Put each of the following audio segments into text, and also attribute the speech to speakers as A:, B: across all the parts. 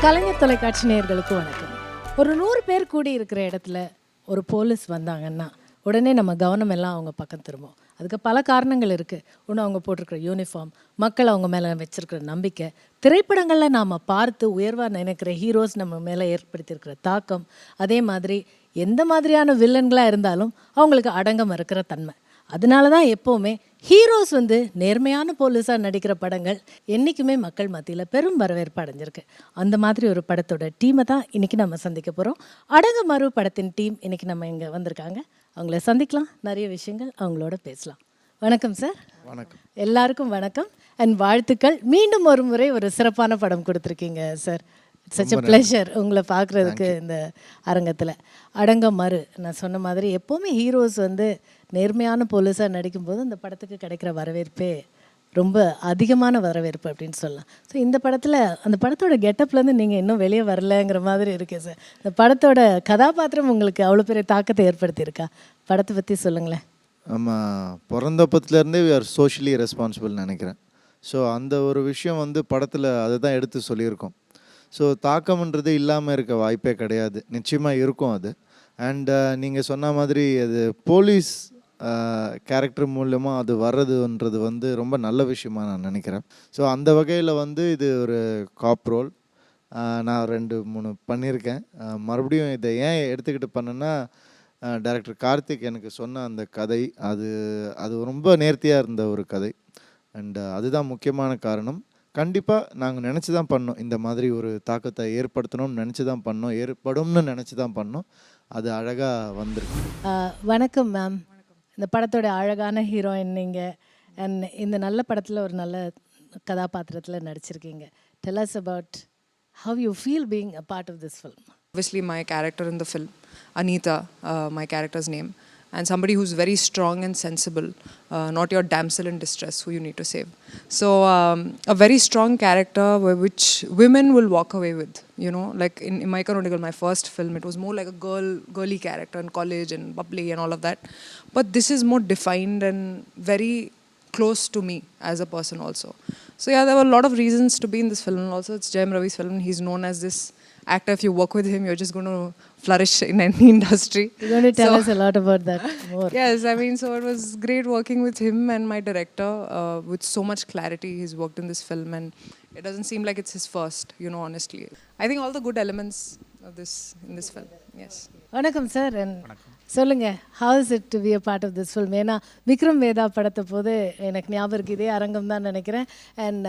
A: கலைஞர் தொலைக்காட்சி நேயர்களுக்கு வணக்கம். ஒரு 100 பேர் கூடி இருக்கிற இடத்துல ஒரு போலீஸ் வந்தாங்கன்னா உடனே நம்ம கவனம் எல்லாம் அவங்க பக்கம் திரும்பும். அதுக்கு பல காரணங்கள் இருக்குது. ஒன்று, அவங்க போட்டிருக்கிற யூனிஃபார்ம், மக்கள் அவங்க மேலே வச்சிருக்கிற நம்பிக்கை, திரைப்படங்களில் நாம் பார்த்து உயர்வாக நினைக்கிற ஹீரோஸ் நம்ம மேலே ஏற்படுத்தியிருக்கிற தாக்கம், அதே மாதிரி எந்த மாதிரியான வில்லன்களாக இருந்தாலும் அவங்களுக்கு அடங்க மறுக்கிற தன்மை. அதனால தான் எப்போவுமே ஹீரோஸ் நேர்மையான போலீஸாக நடிக்கிற படங்கள் என்றைக்குமே மக்கள் மத்தியில் பெரும் வரவேற்பு அடைஞ்சிருக்கு. அந்த மாதிரி ஒரு படத்தோட டீமை தான் இன்றைக்கி நம்ம சந்திக்க போகிறோம். அடங்கமறு படத்தின் டீம் இன்றைக்கி நம்ம இங்கே வந்திருக்காங்க. அவங்கள சந்திக்கலாம், நிறைய விஷயங்கள் அவங்களோட பேசலாம். வணக்கம் சார்.
B: வணக்கம்
A: எல்லாருக்கும் வணக்கம் அண்ட் வாழ்த்துக்கள். மீண்டும் ஒரு முறை ஒரு சிறப்பான படம் கொடுத்துருக்கீங்க sir. It's such a pleasure உங்களை பார்க்குறதுக்கு இந்த அரங்கத்தில். அடங்கமறு, நான் சொன்ன மாதிரி எப்போவுமே ஹீரோஸ் நேர்மையான போலீஸாக நடிக்கும்போது அந்த படத்துக்கு கிடைக்கிற வரவேற்பே ரொம்ப அதிகமான வரவேற்பு அப்படின்னு சொல்லலாம். ஸோ இந்த படத்தில் அந்த படத்தோட கெட்டப்லேருந்து நீங்கள் இன்னும் வெளியே வரலங்கிற மாதிரி இருக்கு சார். இந்த படத்தோட கதாபாத்திரம் உங்களுக்கு அவ்வளோ பெரிய தாக்கத்தை ஏற்படுத்தியிருக்கா? படத்தை பற்றி சொல்லுங்களேன்.
B: ஆமாம், பிறந்தப்பத்துலேருந்தே வி ஆர் சோஷியலி ரெஸ்பான்சிபிள் நினைக்கிறேன். ஸோ அந்த ஒரு விஷயம் படத்தில் அதை தான் எடுத்து சொல்லியிருக்கோம். ஸோ தாக்கம்ன்றது இல்லாமல் இருக்க வாய்ப்பே கிடையாது, நிச்சயமாக இருக்கும் அது. அண்ட் நீங்கள் சொன்ன மாதிரி அது போலீஸ் கேரக்டர் மூலமாக அது வர்றதுன்றது ரொம்ப நல்ல விஷயமாக நான் நினைக்கிறேன். ஸோ அந்த வகையில் இது ஒரு காப் ரோல் நான் 2-3 பண்ணியிருக்கேன். மறுபடியும் இதை ஏன் எடுத்துக்கிட்டு பண்ணேன்னா, டைரக்டர் கார்த்திக் எனக்கு சொன்ன அந்த கதை அது ரொம்ப நேர்த்தியாக இருந்த ஒரு கதை. அண்ட் அதுதான் முக்கியமான காரணம். கண்டிப்பாக நாங்கள் நினச்சி தான் பண்ணோம், இந்த மாதிரி ஒரு தாக்கத்தை ஏற்படுத்தணும்னு நினச்சி தான் பண்ணோம், ஏற்படும்னு நினச்சி தான் பண்ணோம். அது அழகாக வந்திருக்கு.
A: வணக்கம் மேம். இந்த படத்தோட அழகான ஹீரோயின் நீங்கள் அண்ட் இந்த நல்ல படத்தில் ஒரு நல்ல கதாபாத்திரத்தில் நடிச்சிருக்கீங்க. Tell us about how you feel being a part of this film.
C: Obviously my character in the film, Anita, my character's name, and somebody who's very strong and sensible, not your damsel in distress who you need to save. So a very strong character which women will walk away with, you know, like in Maika Nodigal, my first film, it was more like a girly character in college and bubbly and all of that, but this is more defined and very close to me as a person also. So yeah, there were a lot of reasons to be in this film. Also it's Jayam Ravi's film, he's known as this actor, if you work with him you're just going to flourish in any industry.
A: You're going to tell us a lot about that more.
C: Yes, I mean, so it was great working with him and my director with so much clarity. He's worked in this film and it doesn't seem like it's his first, you know, honestly. I think all the good elements of this in this film. Yes.
A: வணக்கம் sir. சொல்லுங்கள், how is it to be a part of this film? ஏன்னா விக்ரம் வேதா படத்தை போது எனக்கு ஞாபகம் இருக்குது, இதே அரங்கம் தான் நினைக்கிறேன். அண்ட்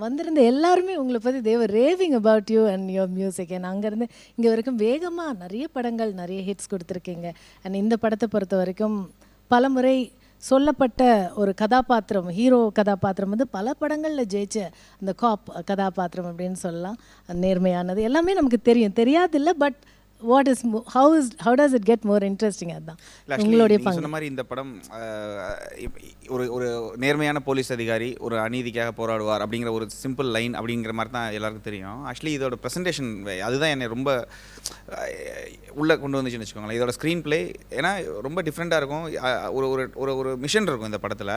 A: வந்திருந்த எல்லாருமே உங்களை பற்றி they were raving about you and your music. And அங்கேருந்து இங்கே வரைக்கும் வேகமாக நிறைய படங்கள், நிறைய ஹிட்ஸ் கொடுத்துருக்கீங்க. அண்ட் இந்த படத்தை பொறுத்த வரைக்கும் பல முறை சொல்லப்பட்ட ஒரு கதாபாத்திரம், ஹீரோ கதாபாத்திரம் பல படங்களில் ஜெயிச்ச அந்த காப் கதாபாத்திரம் அப்படின்னு சொல்லலாம். நேர்மையானது எல்லாமே நமக்கு தெரியாதில்லை. But how does it get more interesting? அதுதான் உங்களுடைய பங்கு.
D: சொன்ன மாதிரி இந்த படம் ஒரு நேர்மையான போலீஸ் அதிகாரி ஒரு அநீதிக்காக போராடுவார் அப்படிங்கிற ஒரு சிம்பிள் லைன் அப்படிங்கிற மாதிரி தான் எல்லாருக்கும் தெரியும். ஆக்சுவலி இதோட ப்ரெசன்டேஷன் அதுதான் என்னை ரொம்ப உள்ளே கொண்டு வந்துச்சுன்னு வச்சுக்கோங்களேன். இதோட ஸ்க்ரீன் பிளே ஏன்னா ரொம்ப டிஃப்ரெண்ட்டாக இருக்கும். ஒரு மிஷன் இருக்கும் இந்த படத்தில்.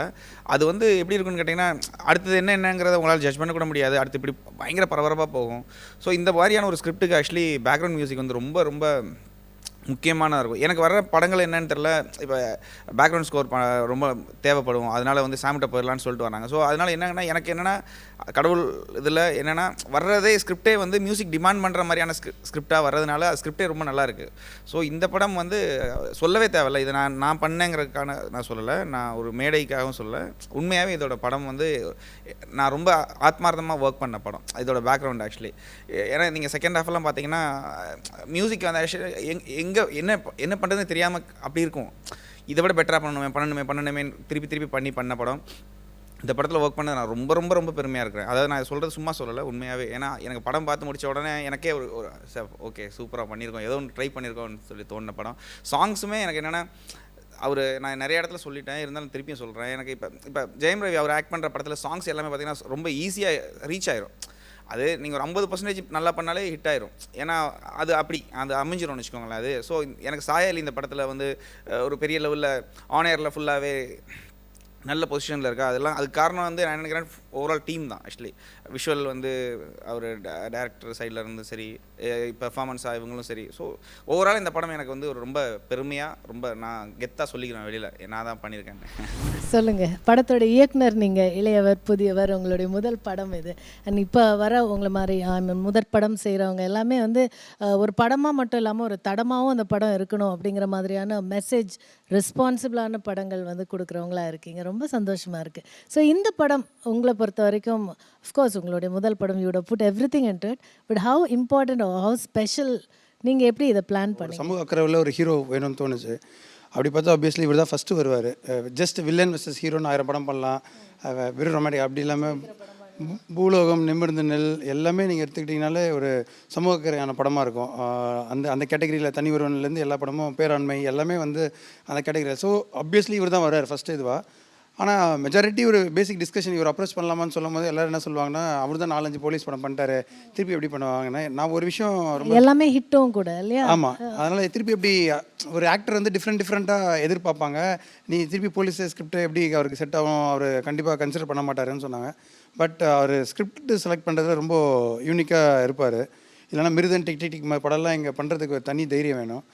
D: அது எப்படி இருக்குன்னு கேட்டிங்கன்னா, அடுத்தது என்னங்கிறத உங்களால் ஜட்ஜ் பண்ண கூட முடியாது. அடுத்து இப்படி பயங்கர பரபரப்பாக போகும். ஸோ இந்த மாதிரியான ஒரு ஸ்கிரிப்டுக்கு ஆக்சுவலி பேக்ரவுண்ட் மியூசிக் ரொம்ப ரொம்ப முக்கியமானதாக இருக்கும். எனக்கு வர்ற படங்கள் என்னன்னு தெரில, இப்போ பேக்ரவுண்ட் ஸ்கோர் ரொம்ப தேவைப்படும், அதனால் சாமிட்ட போயிடலான்னு சொல்லிட்டு வராங்க. ஸோ அதனால் எனக்கு என்னென்னா கடவுள் இதில் என்னென்னா வர்றதே ஸ்கிரிப்டே மியூசிக் டிமாண்ட் பண்ணுற மாதிரியான ஸ்கிரிப்டாக வர்றதுனால ஸ்கிரிப்டே ரொம்ப நல்லா இருக்குது. ஸோ இந்த படம் சொல்லவே தேவையில்லை, இதை நான் பண்ணேங்கிறதுக்கான நான் சொல்லலை, நான் ஒரு மேடைக்காகவும் சொல்லலை. உண்மையாகவே இதோட படம் நான் ரொம்ப ஆத்மார்த்தமாக ஒர்க் பண்ண படம் இதோட பேக்ரவுண்ட் ஆக்சுவலி. ஏன்னா நீங்கள் செகண்ட் ஹாஃப்லாம் பார்த்தீங்கன்னா மியூசிக் எங்கே என்ன பண்ணுறதுன்னு தெரியாமல் அப்படி இருக்கும். இதை விட பெட்டராக பண்ணணுமே திருப்பி பண்ண படம். இந்த படத்தில் ஒர்க் பண்ண நான் ரொம்ப ரொம்ப ரொம்ப பெருமையாக இருக்கிறேன். அதாவது நான் சொல்கிறது சும்மா சொல்லலை, உண்மையாகவே. ஏன்னா எனக்கு படம் பார்த்து முடித்த உடனே எனக்கே ஒரு ஓகே சூப்பராக பண்ணியிருக்கோம், ஏதோ ஒன்று ட்ரை பண்ணியிருக்கோம்னு சொல்லி தோணின படம். சாங்ஸுமே எனக்கு என்னென்னா, நான் நிறைய இடத்துல சொல்லிட்டேன், இருந்தாலும் திருப்பியும் சொல்கிறேன். எனக்கு இப்போ ஜெயம் ரவி அவர் ஆக்ட் பண்ணுற படத்தில் சாங்ஸ் எல்லாமே பார்த்திங்கன்னா ரொம்ப ஈஸியாக ரீச் ஆயிரும். அது நீங்கள் ஒரு 50% நல்லா பண்ணாலே ஹிட் ஆயிரும். ஏன்னா அது அமைஞ்சிரும்னு வச்சுக்கோங்களேன் அது. ஸோ எனக்கு சாயல் இந்த படத்தில் ஒரு பெரிய லெவலில் ஆன் ஏரில் ஃபுல்லாகவே நல்ல பொசிஷனில் இருக்கா. அதெல்லாம் அதுக்கு காரணம் வந்து நான் நினைக்கிறேன் ஓவரால் டீம் தான். ஆக்சுவலி விஷுவல் வந்து அவர் டேரக்டர் சைடில் இருந்து சரி, பெர்ஃபார்மன்ஸாக இவங்களும் சரி. ஸோ ஓவரால் இந்த படம் எனக்கு வந்து ஒரு ரொம்ப பெருமையாக, ரொம்ப நான் கெத்தாக சொல்லிக்கிறேன் வெளியில், நான் தான் பண்ணியிருக்கேன்.
A: சொல்லுங்க, படத்தோட இயக்குனர் நீங்க, இளையவர் புதியவர், உங்களுடைய முதல் படம் இது. அண்ட் இப்போ வர உங்களை மாதிரி முதற் படம் செய்கிறவங்க எல்லாமே வந்து ஒரு படமாக மட்டும் இல்லாமல் ஒரு தடமாகவும் அந்த படம் இருக்கணும் அப்படிங்கிற மாதிரியான மெசேஜ் ரெஸ்பான்சிபிளான படங்கள் வந்து கொடுக்குறவங்களா இருக்கீங்க. ரொம்ப சந்தோஷமாக இருக்குது. ஸோ இந்த படம் உங்களை பொறுத்த வரைக்கும், அஃப்கோர்ஸ் உங்களுடைய முதல் படம், you put everything into it, but how important, how special, நீங்கள் எப்படி இதை பிளான் பண்ணி?
E: சமூக அக்கறையில் ஒரு ஹீரோ வேணும்னு தோணுச்சு. அப்படி பார்த்தா ஆப்வியஸ்லி இவர் தான் ஃபஸ்ட்டு வருவார். ஜஸ்ட் வில்லன் வெர்சஸ் ஹீரோன்னு 1000 படம் பண்ணலாம். வெறும் ரொமான்டிக் அப்படி இல்லாமல் பூலோகம், நிமிர்ந்து நெல் எல்லாமே நீங்கள் எடுத்துக்கிட்டிங்கனாலே ஒரு சமூக அக்கறையான படமாக இருக்கும். அந்த கேட்டகரியில் தனி ஒருவன்லேருந்து எல்லா படமும், பேராண்மை எல்லாமே வந்து அந்த கேட்டகரியில். ஸோ ஆப்வியஸ்லி இவர் தான் வர்றார் ஃபஸ்ட்டு இதுவாக. ஆனால் மெஜாரிட்டி ஒரு பேசிக் டிஸ்கஷன் இவர் அப்ரோச் பண்ணலாமான்னு சொல்லும் போது எல்லோரும் என்ன சொல்லுவாங்கன்னா, அவர் தான் 4-5 போலீஸ் படம் பண்ணிட்டாரு, திருப்பி எப்படி பண்ணுவாங்கன்னா, நான் ஒரு விஷயம் ரொம்ப
A: எல்லாமே ஹிட்டும் கூட இல்லையா?
E: ஆமாம், அதனால் திருப்பி எப்படி ஒரு ஆக்டர் வந்து டிஃப்ரெண்ட்டாக எதிர்பார்ப்பாங்க. நீ திருப்பி போலீஸ் ஸ்கிரிப்ட் எப்படி அவருக்கு செட் ஆகும், அவர் கண்டிப்பாக கன்சிடர் பண்ண மாட்டாருன்னு சொன்னாங்க. பட் அவர் ஸ்கிரிப்ட் செலக்ட் பண்ணுறதுல ரொம்ப யூனிக்காக இருப்பார். இல்லைனா மிருதன் டிக் டிக் டிக் படம்லாம் இங்கே பண்ணுறதுக்கு தனி தைரியம் வேணும்.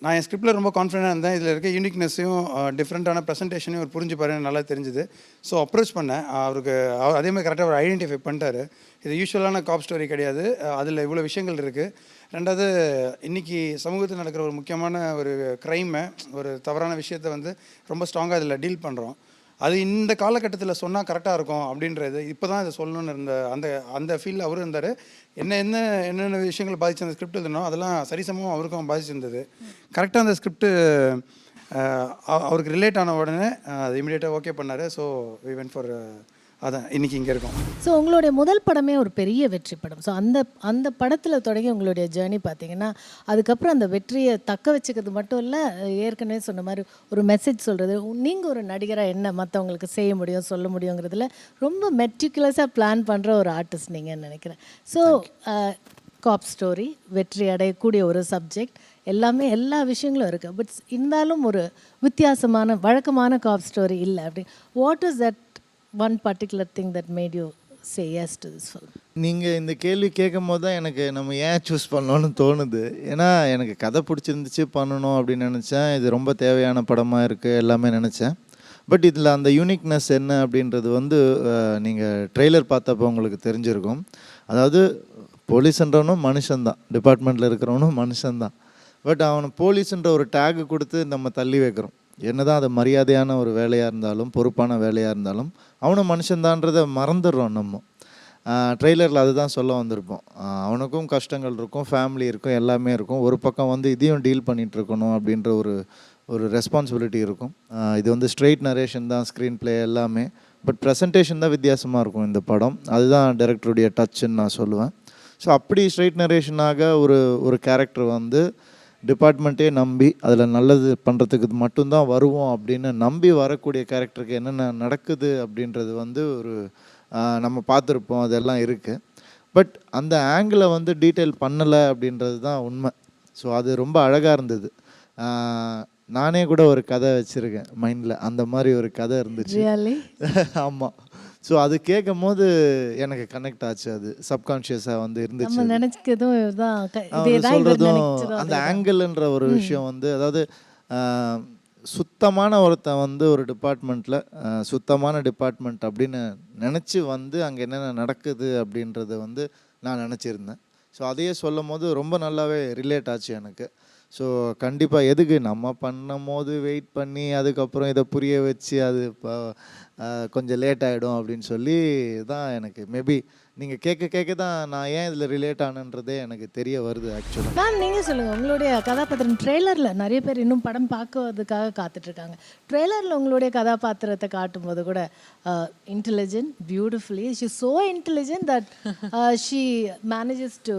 E: நான் என் ஸ்கிரிப்டில் ரொம்ப கான்ஃபிடென்ட்டாக இருந்தேன். இதில் இருக்க யூனிக்னஸையும் டிஃப்ரெண்ட்டான ப்ரெசன்டேஷனையும் அவர் புரிஞ்சுப்பாருன்னு நல்லா தெரிஞ்சுது. ஸோ அப்ரோச் பண்ணேன் அவருக்கு. அவர் அதேமாதிரி கரெக்டாக அவர் ஐடென்டிஃபை பண்ணிட்டார். இது யூஸ்வலான காப் ஸ்டோரி கிடையாது, அதில் இவ்வளோ விஷயங்கள் இருக்குது. ரெண்டாவது, இன்றைக்கி சமூகத்தில் நடக்கிற ஒரு முக்கியமான ஒரு க்ரைமை, ஒரு தவறான விஷயத்தை வந்து ரொம்ப ஸ்ட்ராங்காக இதில் டீல் பண்ணுறோம். அது இந்த காலகட்டத்தில் சொன்னால் கரெக்டாக இருக்கும் அப்படின்றது இப்போ தான் இதை சொல்லணும்னு இருந்த அந்த ஃபீல்டில் அவரும் இருந்தார். என்னென்ன விஷயங்கள் பாதிச்சு அந்த ஸ்கிரிப்ட் எழுதணும் அதெல்லாம் சரிசமமாக அவருக்கும் பாதிச்சிருந்தது. கரெக்டாக அந்த ஸ்கிரிப்டு அவருக்கு ரிலேட் ஆன உடனே அது இமீடியட்டாக ஓகே பண்ணார். ஸோ வி வென்ட் ஃபார் அதான் இன்றைக்கி இங்கே இருக்கோம்.
A: ஸோ உங்களுடைய முதல் படமே ஒரு பெரிய வெற்றி படம். ஸோ அந்த படத்தில் தொடங்கி உங்களுடைய ஜேர்னி பார்த்தீங்கன்னா, அதுக்கப்புறம் அந்த வெற்றியை தக்க வச்சுக்கிறது மட்டும் இல்லை, ஏற்கனவே சொன்ன மாதிரி ஒரு மெசேஜ் சொல்கிறது, நீங்கள் ஒரு நடிகராக என்ன மற்றவங்களுக்கு செய்ய முடியும், சொல்ல முடியுங்கிறதுல ரொம்ப மெட்டிகுலஸாக பிளான் பண்ணுற ஒரு ஆர்டிஸ்ட் நீங்கன்னு நினைக்கிறேன். ஸோ காப் ஸ்டோரி, வெற்றி அடையக்கூடிய ஒரு சப்ஜெக்ட், எல்லா விஷயங்களும் இருக்குது. பட் இருந்தாலும் ஒரு வித்தியாசமான வழக்கமான காப் ஸ்டோரி இல்லை. அப்படி what is that one particular thing that made you say yes to this film?
B: நீங்கள் இந்த கேள்வி கேட்கும் போது தான் எனக்கு நம்ம ஏன் சூஸ் பண்ணோன்னு தோணுது. ஏன்னா எனக்கு கதை பிடிச்சிருந்துச்சு, பண்ணணும் அப்படின்னு நினச்சேன். இது ரொம்ப தேவையான படமாக இருக்குது எல்லாமே நினச்சேன். பட் இதில் அந்த யூனிக்னஸ் என்ன அப்படின்றது வந்து நீங்கள் ட்ரெய்லர் பார்த்தப்போ உங்களுக்கு தெரிஞ்சிருக்கும். அதாவது போலீஸ்ன்றவனும் மனுஷன்தான், டிபார்ட்மெண்ட்டில் இருக்கிறவனும் மனுஷன்தான். பட் அவனை போலீஸுன்ற ஒரு டேகு கொடுத்து நம்ம தள்ளி வைக்கிறோம். என்னதான் அது மரியாதையான ஒரு வேலையாக இருந்தாலும், பொறுப்பான வேலையாக இருந்தாலும், அவனும் மனுஷன்தான்றதை மறந்துடுறோம் நம்ம. ட்ரெய்லரில் அதுதான் சொல்ல வந்திருப்போம். அவனுக்கும் கஷ்டங்கள் இருக்கும், ஃபேமிலி இருக்கும், எல்லாமே இருக்கும். ஒரு பக்கம் வந்து இதையும் டீல் பண்ணிகிட்ருக்கணும் அப்படின்ற ஒரு ரெஸ்பான்சிபிலிட்டி இருக்கும். இது வந்து ஸ்ட்ரெயிட் நரேஷன் தான், ஸ்க்ரீன் ப்ளே எல்லாமே. பட் ப்ரெசன்டேஷன் தான் வித்தியாசமாக இருக்கும் இந்த படம். அதுதான் டைரக்டருடைய டச்சுன்னு நான் சொல்லுவேன். ஸோ அப்படி ஸ்ட்ரெயிட் நரேஷனாக ஒரு கேரக்டர் வந்து டிபார்ட்மெண்ட்டே நம்பி அதில் நல்லது பண்ணுறதுக்கு மட்டும்தான் வருவோம் அப்படின்னு நம்பி வரக்கூடிய கேரக்டருக்கு என்னென்ன நடக்குது அப்படின்றது வந்து நம்ம பார்த்துருப்போம், அதெல்லாம் இருக்குது. பட் அந்த ஆங்கிளை வந்து டீட்டெயில் பண்ணலை அப்படின்றது தான் உண்மை. ஸோ அது ரொம்ப அழகாக இருந்தது. நானே கூட ஒரு கதை வச்சுருக்கேன் மைண்டில், அந்த மாதிரி ஒரு கதை இருந்துச்சு. ஆமாம். ஸோ அது கேட்கும் போது எனக்கு கனெக்ட் ஆச்சு. அது சப்கான்ஷியஸாக வந்து இருந்துச்சு. சொல்கிறதும் அந்த ஆங்கிள்ன்ற ஒரு விஷயம் வந்து, அதாவது சுத்தமான ஒருத்தன் வந்து ஒரு டிபார்ட்மெண்ட்டில் சுத்தமான டிபார்ட்மெண்ட் அப்படின்னு நினச்சி வந்து அங்கே என்னென்ன நடக்குது அப்படின்றத வந்து நான் நினச்சிருந்தேன். ஸோ அதையே சொல்லும் போது ரொம்ப நல்லாவே ரிலேட் ஆச்சு எனக்கு. ஸோ கண்டிப்பாக எதுக்கு நம்ம பண்ணும் போது வெயிட் பண்ணி அதுக்கப்புறம் இதை புரிய வச்சு அது இப்போ கொஞ்சம் லேட் ஆகிடும் அப்படின்னு சொல்லி தான் எனக்கு மேபி நீங்கள் கேட்க தான் நான் ஏன் இதில் ரிலேட் ஆனன்றதே எனக்கு தெரிய வருது ஆக்சுவலாக.
A: மேம், நீங்கள் சொல்லுங்கள், உங்களுடைய கதாபாத்திரம் ட்ரெய்லரில் நிறைய பேர் இன்னும் படம் பார்க்கறதுக்காக காத்துட்ருக்காங்க. ட்ரெய்லரில் உங்களுடைய கதாபாத்திரத்தை காட்டும்போது கூட intelligent, beautifully, she so intelligent that she manages to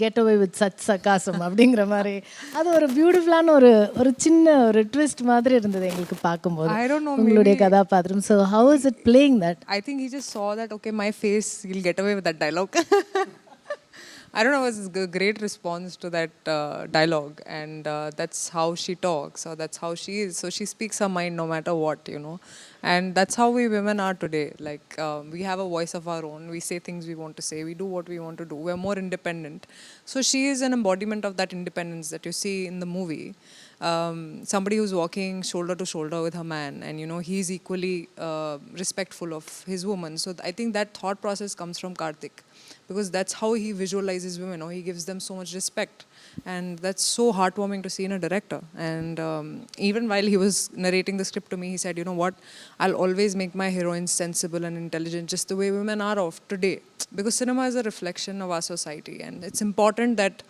A: get away with such sarcasm அப்படிங்கிற மாதிரி அது ஒரு பியூட்டிஃபுல்லான ஒரு சின்ன ஒரு ட்விஸ்ட் மாதிரி இருந்தது எங்களுக்கு பார்க்கும்போது உங்களுடைய கதாபாத்திரம். So how is it playing that?
C: I think he just saw that, okay, my face, he'll get away with that dialogue. I don't know, it was a great response to that dialogue, and that's how she talks, or that's how she is. So she speaks her mind no matter what, you know. And that's how we women are today. Like, we have a voice of our own. We say things we want to say. We do what we want to do. We're more independent. So she is an embodiment of that independence that you see in the movie. Somebody who's walking shoulder to shoulder with her man, and you know he's equally respectful of his woman. So I think that thought process comes from Karthik, because that's how he visualizes women, or he gives them so much respect, and that's so heartwarming to see in a director. And even while he was narrating the script to me, he said, you know what, I'll always make my heroines sensible and intelligent, just the way women are of today, because cinema is a reflection of our society, and it's important that,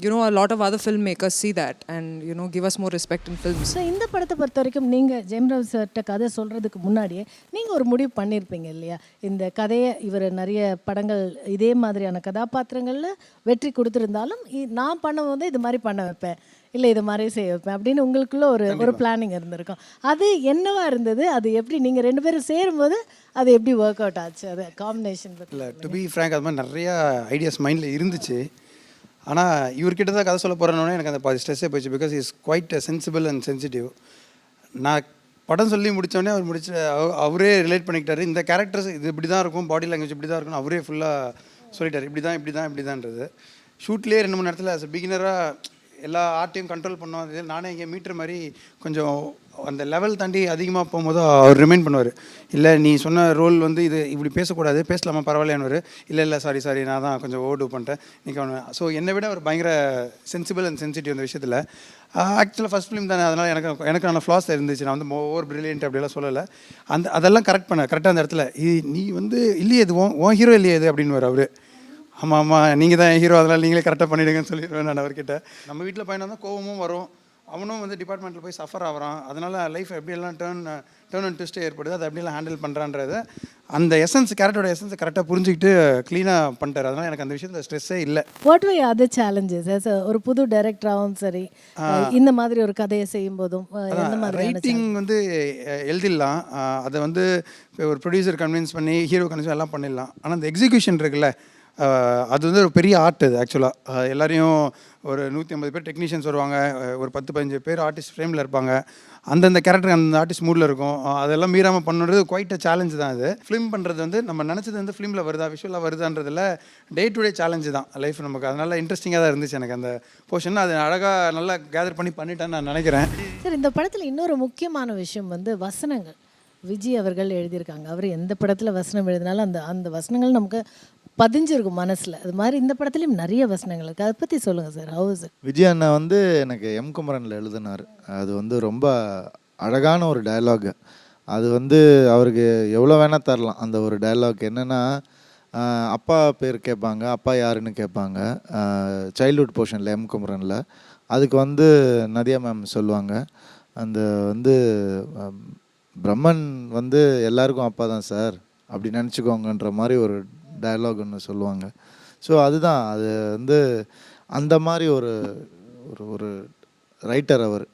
C: you know, a lot of other filmmakers see that and, you know, give us more respect in films.
A: So இந்த படத்தை பொறுத்த வரைக்கும் நீங்கள் ஜெயம்ராவ் சார்கிட்ட கதை சொல்கிறதுக்கு முன்னாடியே நீங்கள் ஒரு முடிவு பண்ணியிருப்பீங்க இல்லையா? இந்த கதையை இவர் நிறைய படங்கள் இதே மாதிரியான கதாபாத்திரங்களில் வெற்றி கொடுத்துருந்தாலும் நான் பண்ணும்போது இது மாதிரி பண்ண வைப்பேன், இல்லை இது மாதிரி செய்ய வைப்பேன் அப்படின்னு உங்களுக்குள்ள ஒரு பிளானிங் இருந்திருக்கும். அது என்னவா இருந்தது? அது எப்படி நீங்கள் 2 பேரும் சேரும்போது அது எப்படி ஒர்க் அவுட் ஆச்சு? அது காம்பினேஷன் பற்றி.
E: இல்லை, டு பி ஃப்ரேங்க், அது மாதிரி நிறையா ஐடியாஸ் மைண்டில் இருந்துச்சு. ஆனால் இவர்கிட்ட தான் கதை சொல்ல போகிறேன்னொன்னே எனக்கு அந்த பாதி ஸ்ட்ரெஸ்ஸே போயிடுச்சு. Because is quite sensible and sensitive. நான் படம் சொல்லி முடித்தோடனே அவரே ரிலேட் பண்ணிக்கிட்டாரு. இந்த கேரக்டர்ஸ் இது இப்படி தான் இருக்கும், பாடி லாங்குவேஜ் இப்படி தான் இருக்கும்னு அவரே ஃபுல்லாக சொல்லிட்டார். இப்படி தான்ன்றது ஷூட்லேயே 2 மணி நேரத்தில் ஆஸ் பிகினராக எல்லா ஆர்ட்டையும் கண்ட்ரோல் பண்ணோம். அது நானே இங்கே மீட்டர் மாதிரி கொஞ்சம் அந்த லெவல் தாண்டி அதிகமாக போகும்போது அவர் ரிமைண்ட் பண்ணுவார். இல்லை நீ சொன்ன ரோல் வந்து இது இப்படி பேசக்கூடாது, பேசலாமா பரவாயில்லையானு. இல்லை சாரி நான் தான் கொஞ்சம் ஓவர்டூ பண்ணிட்டேன் நீ. ஸோ என்னை விட ஒரு பயங்கர சென்சிபிள் அண்ட் சென்சிட்டிவ் அந்த விஷயத்தில். ஆக்சுவலாக ஃபஸ்ட் ஃபிலிம் தானே, அதனால் எனக்கான ஃப்ளாஸ் இருந்துச்சு. நான் வந்து ஓவர் பிரில்லியன்ட் அப்படியெல்லாம் சொல்லலை. அதெல்லாம் கரெக்டாக அந்த இடத்துல நீ வந்து இல்லையே இது உன் ஹீரோ இல்லையே இது அப்படின்னு அவர். ஆமாம் நீங்கள் தான் என் ஹீரோ, அதனால் நீங்களே கரெக்டாக பண்ணிவிடுங்கன்னு சொல்லிடுவேன் நான் அவர்கிட்ட. நம்ம வீட்டில் பையனாக தான் கோவமும் வரும், அவனும் வந்து டிபார்ட்மெண்ட்டில் போய் சஃபர் ஆகிறான். அதனால் லைஃப் எப்படியெல்லாம் டேர்ன் அண்ட் ட்விஸ்ட்டே ஏற்படுது, அதை எப்படியெல்லாம் ஹேண்டில் பண்ணுறான்றத அந்த கேரக்டரோட எசன்ஸை கரெக்டாக புரிஞ்சுக்கிட்டு க்ளீனாக பண்ணிட்டார். அதனால் எனக்கு அந்த விஷயத்தில் ஸ்ட்ரெஸ்ஸே இல்லை.
A: வாட் வே அதர் சேலஞ்சஸ் ஒரு புது டைரக்டராகவும் சரி, இந்த மாதிரி ஒரு கதையை செய்யும் போதும் எந்த மாதிரி?
E: ரைட்டிங் வந்து எழுதிடலாம், அதை வந்து ஒரு ப்ரொடியூசர் கன்வின்ஸ் பண்ணி ஹீரோ கன்வின்ஸ் எல்லாம் பண்ணிடலாம். ஆனால் அந்த எக்ஸிக்யூஷன் இருக்குல்ல, அது வந்து ஒரு பெரிய ஆர்ட். அது ஆக்சுவலாக எல்லாரையும் ஒரு 150 பேர் டெக்னீஷியன்ஸ் வருவாங்க, ஒரு 10-15 பேர் ஆர்டிஸ்ட் ஃப்ரேமில் இருப்பாங்க. அந்தந்த கேரக்டர் அந்த ஆர்டிஸ்ட் மூடில் இருக்கும். அதெல்லாம் மீறாமல் பண்ணுறது குவைட் அ சேலஞ்சு தான். அது ஃபிலிம் பண்ணுறது வந்து நம்ம நினச்சது வந்து ஃபிலிமில் வருதா, விஷுவலாக வருதான்றதில் டே டு டே சேலஞ்சு தான் லைஃப் நமக்கு. அதனால் இன்ட்ரெஸ்டிங்காக தான் இருந்துச்சு எனக்கு அந்த போர்ஷன். அது அழகாக நல்லா கேதர் பண்ணிட்டேன்னு நான் நினைக்கிறேன்.
A: சார், இந்த படத்தில் இன்னொரு முக்கியமான விஷயம் வந்து வசனங்கள். விஜய் அவர்கள் எழுதியிருக்காங்க. அவர் எந்த படத்தில் வசனம் எழுதினாலும் அந்த வசனங்கள் நமக்கு பதிஞ்சிருக்கும் மனசில். அது மாதிரி இந்த படத்துலையும் நிறைய வசனங்கள் இருக்குது. அதை பற்றி சொல்லுங்கள் sir. How is it?
B: Vijay அண்ணா வந்து எனக்கு எம் குமரனில் எழுதினார். அது வந்து ரொம்ப அழகான ஒரு டயலாக். அது வந்து அவருக்கு எவ்வளோ வேணால் தரலாம் அந்த ஒரு டயலாக். என்னென்னா, அப்பா பேர் கேட்பாங்க, அப்பா யாருன்னு கேட்பாங்க சைல்ட்ஹுட் போர்ஷனில் எம் குமரனில். அதுக்கு வந்து நதியா மேம் சொல்லுவாங்க, அந்த வந்து பிரம்மன் வந்து எல்லாருக்கும் அப்பா தான் சார், அப்படி நினச்சிக்கோங்கன்ற மாதிரி ஒரு டயலாக் ஒன்று சொல்லுவாங்க. ஸோ அதுதான், அது வந்து அந்த மாதிரி ஒரு ஒரு ரைட்டர் அவர்.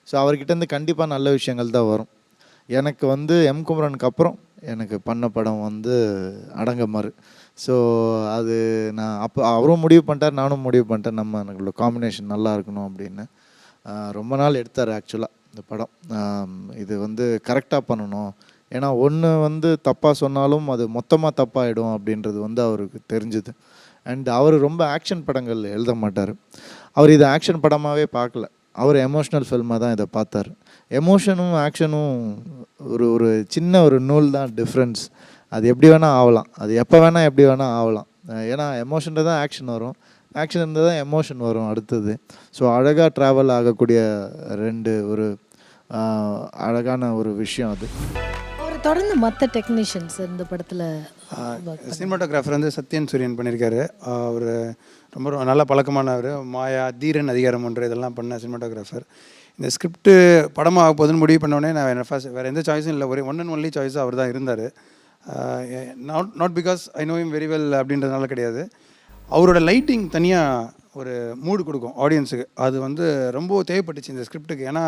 B: ஸோ அவர்கிட்டேருந்து கண்டிப்பாக நல்ல விஷயங்கள் தான் வரும். எனக்கு வந்து எம் குமரனுக்கு அப்புறம் எனக்கு பண்ண படம் வந்து அடங்கமாறு. ஸோ அது நான் அப்போ அவரும் முடிவு பண்ணிட்டார், நானும் முடிவு பண்ணிட்டேன், நம்ம எனக்கு காம்பினேஷன் நல்லா இருக்கணும் அப்படின்னு. ரொம்ப நாள் எடுத்தார் ஆக்சுவலாக இந்த படம். இது வந்து கரெக்டாக பண்ணணும், ஏன்னா ஒன்று வந்து தப்பாக சொன்னாலும் அது மொத்தமாக தப்பாகிடும் அப்படின்றது வந்து அவருக்கு தெரிஞ்சுது. அண்ட் அவர் ரொம்ப ஆக்ஷன் படங்கள் எழுத மாட்டார். அவர் இதை ஆக்ஷன் படமாகவே பார்க்கல, அவர் எமோஷ்னல் ஃபில்மாக தான் இதை பார்த்தார். எமோஷனும் ஆக்ஷனும் ஒரு சின்ன ஒரு நூல் தான் டிஃப்ரென்ஸ். அது எப்படி வேணால் ஆகலாம், அது எப்போ வேணால் எப்படி வேணால் ஆகலாம். ஏன்னா எமோஷனில் தான் ஆக்ஷன் வரும், ஆக்ஷன் இருந்தால் தான் எமோஷன் வரும் அடுத்தது. ஸோ அழகாக ட்ராவல் ஆகக்கூடிய ஒரு அழகான ஒரு விஷயம் அது.
A: தொடர்ந்து மற்ற டெக்னீஷியன்ஸ் இந்த படத்தில்
E: சினிமாட்டோகிராஃபர் வந்து சத்யன் சூரியன் பண்ணியிருக்காரு. அவர் ரொம்ப நல்ல பழக்கமானவர். மாயா, தீரன், அதிகாரம் ஒன்று இதெல்லாம் பண்ண சினிமாட்டோகிராஃபர். இந்த ஸ்கிரிப்ட் படமாக ஆக போகுதுன்னு முடிவு பண்ணோடனே நான் வேறு எந்த சாய்ஸும் இல்லை, ஒரே ஒன் அண்ட் ஒன்லி சாய்ஸாக அவர் தான் இருந்தார். Not because I know him very well அப்படின்றதுனால கிடையாது. அவரோட லைட்டிங் தனியாக ஒரு மூடு கொடுக்கும் ஆடியன்ஸுக்கு. அது வந்து ரொம்ப தேவைப்பட்டுச்சு இந்த ஸ்கிரிப்டுக்கு. ஏன்னா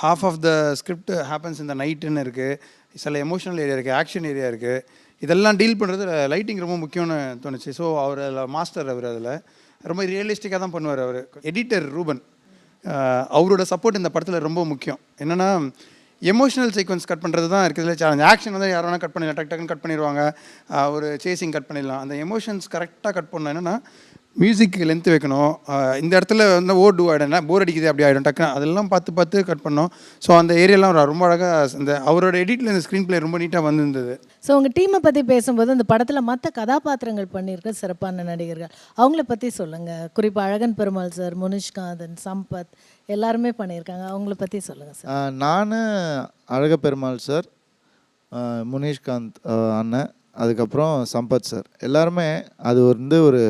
E: half of the script happens இந்த நைட்டுன்னு இருக்குது, சில எமோஷனல் ஏரியா இருக்குது, ஆக்ஷன் ஏரியா இருக்குது. இதெல்லாம் டீல் பண்ணுறது லைட்டிங் ரொம்ப முக்கியம்னு தோணுச்சு. ஸோ அவர் அதில் மாஸ்டர். அவர் அதில் ரொம்ப ரியலிஸ்டிக்காக தான் பண்ணுவார் அவர். எடிட்டர் ரூபன், அவரோட சப்போர்ட் இந்த படத்தில் ரொம்ப முக்கியம். என்னென்னா எமோஷனல் சீக்வன்ஸ் கட் பண்ணுறது தான் இருக்கிறதுல சேலஞ்ச். ஆக்ஷன் வந்து யார் வேணால் கட் பண்ணிடலாம், டக் டக்குன்னு கட் பண்ணிடுவாங்க, ஒரு சேசிங் கட் பண்ணிடலாம். அந்த எமோஷன்ஸ் கரெக்டாக கட் பண்ணணும். என்னென்னா மியூசிக்கு லென்த் வைக்கணும், இந்த இடத்துல வந்து ஓடு ஆகிடும்னா போர் அடிக்குது அப்படி ஆகிடும் டக்குன்னு, அதெல்லாம் பார்த்து பார்த்து கட் பண்ணோம். ஸோ அந்த ஏரியாலாம் ரொம்ப அழகாக இந்த அவரோட எடிட்டில் இந்த ஸ்க்ரீன் பிளே ரொம்ப நீட்டாக வந்திருந்தது.
A: ஸோ உங்கள் டீமை பற்றி பேசும்போது இந்த படத்தில் மற்ற கதாபாத்திரங்கள் பண்ணியிருக்க சிறப்பான நடிகர்கள் அவங்கள பற்றி சொல்லுங்கள். குறிப்பாக அழகன் பெருமாள் சார், முனிஷ்காந்தன், சம்பத் எல்லாருமே பண்ணியிருக்காங்க. அவங்கள பற்றி சொல்லுங்கள் சார்.
B: நான், அழக பெருமாள் சார், முனிஷ்காந்த் அண்ணன், அதுக்கப்புறம் சம்பத் சார், எல்லாருமே அது வந்து ஒரு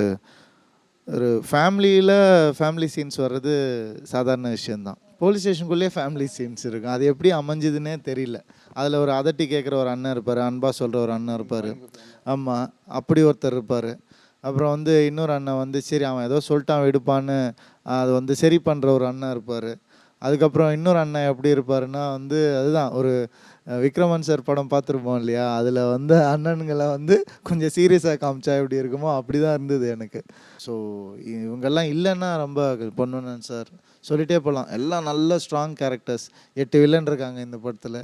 B: ஃபேமிலி சீன்ஸ் வர்றது சாதாரண விஷயந்தான். போலீஸ் ஸ்டேஷனுக்குள்ளேயே ஃபேமிலி சீன்ஸ் இருக்கும். அது எப்படி அமைஞ்சதுன்னே தெரியல. அதில் ஒரு அதட்டி கேட்குற ஒரு அண்ணன் இருப்பார், அன்பாக சொல்கிற ஒரு அண்ணன் இருப்பார், ஆமாம் அப்படி ஒருத்தர் இருப்பார். அப்புறம் வந்து இன்னொரு அண்ணன் வந்து சரி அவன் ஏதோ சொல்லிட்டான் விடுப்பான்னு அது வந்து சரி பண்ணுற ஒரு அண்ணன் இருப்பார். அதுக்கப்புறம் இன்னொரு அண்ணன் எப்படி இருப்பாருன்னா வந்து அதுதான் ஒரு விக்ரமன் சார் படம் பார்த்துருப்போம் இல்லையா, அதில் வந்து அண்ணனுங்களை வந்து கொஞ்சம் சீரியஸாக காமிச்சா எப்படி இருக்குமோ அப்படி தான் இருந்தது எனக்கு. ஸோ இவங்கெல்லாம் இல்லைன்னா ரொம்ப பொன்வண்ணன் சார் சொல்லிகிட்டே போகலாம். எல்லாம் நல்ல ஸ்ட்ராங் கேரக்டர்ஸ், 8 வில்லன் இருக்காங்க இந்த படத்தில்.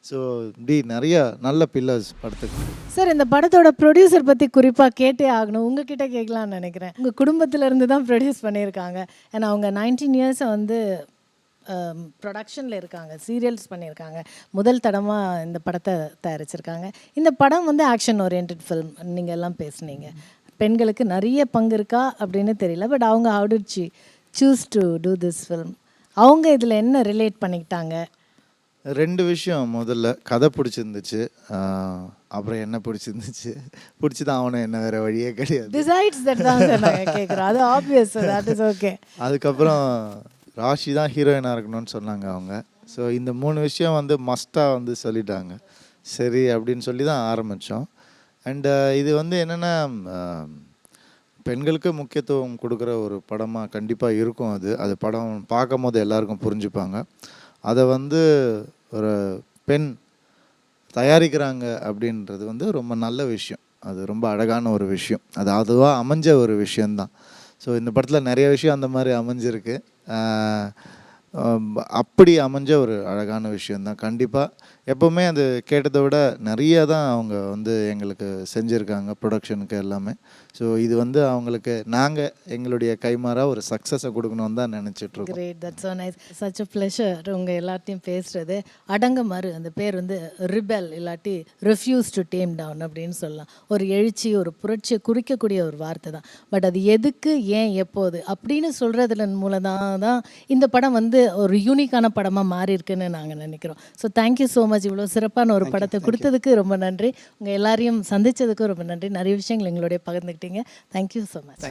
B: ஸோ இப்படி நிறைய நல்ல பில்லர்ஸ் படத்துக்கு.
A: சார் இந்த படத்தோட ப்ரொடியூசர் பற்றி குறிப்பாக கேட்டே ஆகணும். உங்ககிட்ட கேட்கலான்னு நினைக்கிறேன். உங்கள் குடும்பத்திலேருந்து தான் ப்ரொடியூஸ் பண்ணியிருக்காங்க. ஏன்னா அவங்க 19 இயர்ஸை வந்து ப்ரொடக்ஷனில் இருக்காங்க, சீரியல்ஸ் பண்ணியிருக்காங்க, முதல் தடமாக இந்த படத்தை தயாரிச்சிருக்காங்க. இந்த படம் வந்து ஆக்ஷன் ஓரியன்ட் ஃபில்ம் நீங்கள் எல்லாம் பேசுனீங்க. பெண்களுக்கு நிறைய பங்கு இருக்கா அப்படின்னு தெரியல, பட் அவங்க how did she choose to do this film? அவங்க இதில் என்ன ரிலேட் பண்ணிக்கிட்டாங்க?
B: 2 விஷயம். முதல்ல கதை பிடிச்சிருந்துச்சு, அப்புறம் என்ன பிடிச்சிருந்துச்சு, பிடிச்சி தான் அவனும் என்ன வேறு வழியே கிடையாது.
A: பிசைட்ஸ் தட் தான் சார் நாங்கள் கேட்குறோம். அது ஆப்வியஸ், தட் இஸ் ஓகே.
B: அதுக்கப்புறம் ராஷி தான் ஹீரோயினாக இருக்கணும்னு சொன்னாங்க அவங்க. ஸோ இந்த 3 விஷயம் வந்து மஸ்ட்டாக வந்து சொல்லிட்டாங்க. சரி அப்படின்னு சொல்லி தான் ஆரம்பித்தோம். அண்டு இது வந்து என்னென்னா பெண்களுக்கு முக்கியத்துவம் கொடுக்குற ஒரு படமாக கண்டிப்பாக இருக்கும். அது படம் பார்க்கும் போது எல்லாருக்கும் புரிஞ்சுப்பாங்க. அதை வந்து ஒரு பெண் தயாரிக்கிறாங்க அப்படின்றது வந்து ரொம்ப நல்ல விஷயம். அது ரொம்ப அழகான ஒரு விஷயம். அது அதுவாக அமைஞ்ச ஒரு விஷயந்தான். ஸோ இந்த படத்தில் நிறைய விஷயம் அந்த மாதிரி அமைஞ்சிருக்கு. அப்படி அமைஞ்ச ஒரு அழகான விஷயந்தான். கண்டிப்பாக எப்போவுமே அது கேட்டதை விட நிறைய தான் அவங்க வந்து எங்களுக்கு செஞ்சுருக்காங்க ப்ரொடக்ஷனுக்கு எல்லாமே. ஸோ இது வந்து அவங்களுக்கு நாங்கள் எங்களுடைய கைமாறாக ஒரு சக்ஸஸை கொடுக்கணும்னு தான் நினச்சிட்ருக்கோம்.
A: Great, that's so nice. Such a pleasure உங்கள் எல்லாத்தையும் பேசுகிறது. அடங்க மறு அந்த பேர் வந்து ரிபெல் இல்லாட்டி ரெஃப்யூஸ் டு டேம் டவுன் அப்படின்னு சொல்லலாம். ஒரு எழுச்சி, ஒரு புரட்சியை குறிக்கக்கூடிய ஒரு வார்த்தை தான். பட் அது எதுக்கு, ஏன், எப்போது அப்படின்னு சொல்கிறதுல மூலமாக தான் இந்த படம் வந்து ஒரு யூனிக்கான படமாக மாறி இருக்குன்னு நாங்கள் நினைக்கிறோம். So thank you so much. இவ்வளோ சிறப்பான ஒரு படத்தை கொடுத்ததுக்கு ரொம்ப நன்றி. உங்கள் எல்லாரையும் சந்தித்ததுக்கு ரொம்ப நன்றி. நிறைய விஷயங்கள் எங்களுடைய பகிர்ந்துக்கிட்டீங்க. Thank you so much.